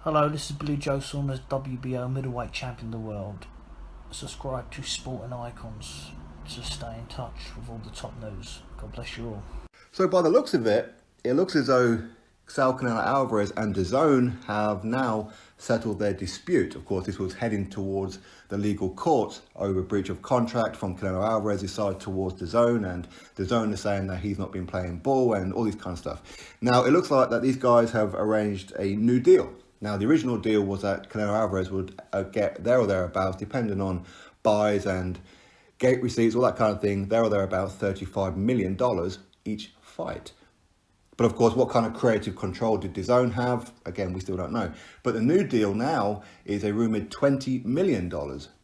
Hello, this is Blue Joe Saunders, WBO middleweight champion of the world. Subscribe to Sport and Icons to stay in touch with all the top news. God bless you all. So by the looks of it, it looks as though Saul Canelo Alvarez and DAZN have now settled their dispute. Of course, this was heading towards the legal court over breach of contract from Canelo Alvarez's side towards DAZN, and DAZN is saying that he's not been playing ball and all this kind of stuff. Now, it looks like that these guys have arranged a new deal. Now, the original deal was that Canelo Alvarez would get there or thereabouts, depending on buys and gate receipts, all that kind of thing, there or thereabouts $35 million each fight. But of course, what kind of creative control did DAZN have? Again, we still don't know. But the new deal now is a rumoured $20 million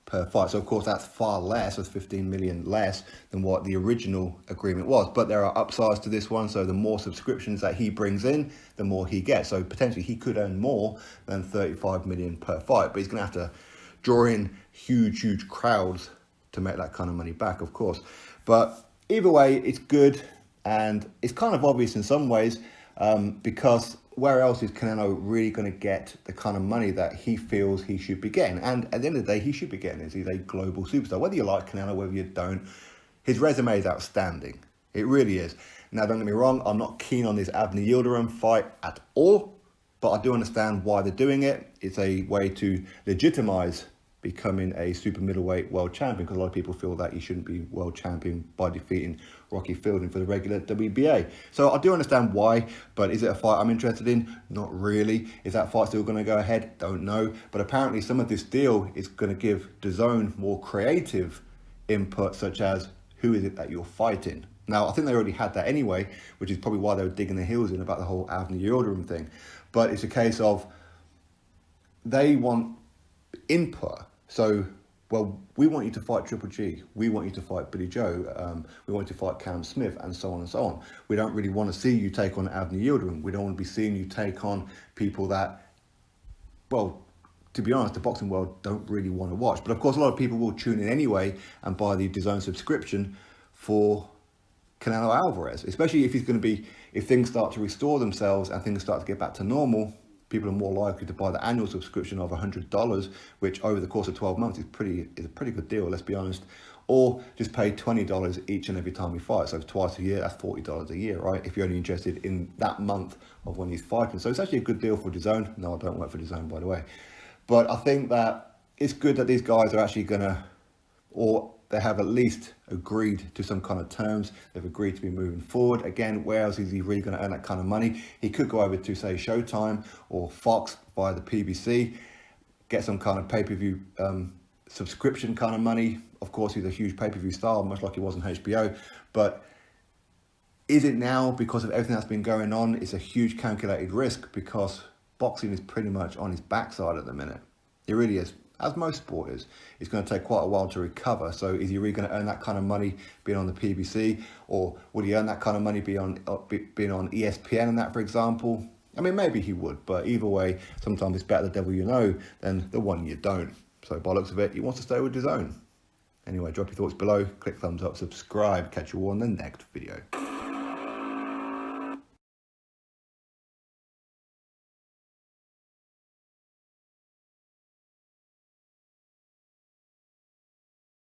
per fight. So of course, that's far less, that's 15 million less than what the original agreement was. But there are upsides to this one. So the more subscriptions that he brings in, the more he gets. So potentially he could earn more than 35 million per fight. But he's going to have to draw in huge crowds to make that kind of money back, of course. But either way, it's good. And it's kind of obvious in some ways because where else is Canelo really going to get the kind of money that he feels he should be getting? And at the end of the day, he should be getting it. He's a global superstar. Whether you like Canelo, whether you don't, his resume is outstanding. It really is. Now, don't get me wrong, I'm not keen on this Avni Yildirim fight at all, but I do understand why they're doing it. It's a way to legitimize becoming a super middleweight world champion, because a lot of people feel that he shouldn't be world champion by defeating Rocky Fielding for the regular WBA. So I do understand why, but is it a fight I'm interested in? Not really. Is that fight still going to go ahead? Don't know. But apparently some of this deal is going to give DAZN more creative input, such as who is it that you're fighting? Now, I think they already had that anyway, which is probably why they were digging their heels in about the whole Avni Yildirim thing. But it's a case of they want input. So, well, we want you to fight Triple G. We want you to fight Billy Joe. We want you to fight Cam Smith, and so on and so on. We don't really want to see you take on Avni Yildirim. We don't want to be seeing you take on people that, well, to be honest, the boxing world don't really want to watch. But of course, a lot of people will tune in anyway and buy the DAZN subscription for Canelo Alvarez, especially if he's going to be, if things start to restore themselves and things start to get back to normal. People are more likely to buy the annual subscription of $100, which over the course of 12 months is a pretty good deal, let's be honest. Or just pay $20 each and every time we fight. So twice a year, that's $40 a year, right? If you're only interested in that month of when he's fighting. So it's actually a good deal for DAZN. No, I don't work for DAZN, by the way. But I think that it's good that these guys are actually going to, or they have at least agreed to some kind of terms. They've agreed to be moving forward. Again, where else is he really going to earn that kind of money? He could go over to, say, Showtime or Fox via the PBC, get some kind of pay-per-view subscription kind of money. Of course, he's a huge pay-per-view star, much like he was on HBO. But is it now because of everything that's been going on? It's a huge calculated risk because boxing is pretty much on his backside at the minute. It really is. As most sport is, it's going to take quite a while to recover. So is he really going to earn that kind of money being on the PBC? Or would he earn that kind of money being on ESPN and that, for example? I mean, maybe he would, but either way, sometimes it's better the devil you know than the one you don't. So by the looks of it, he wants to stay with DAZN. Anyway, drop your thoughts below, click thumbs up, subscribe, catch you all on the next video.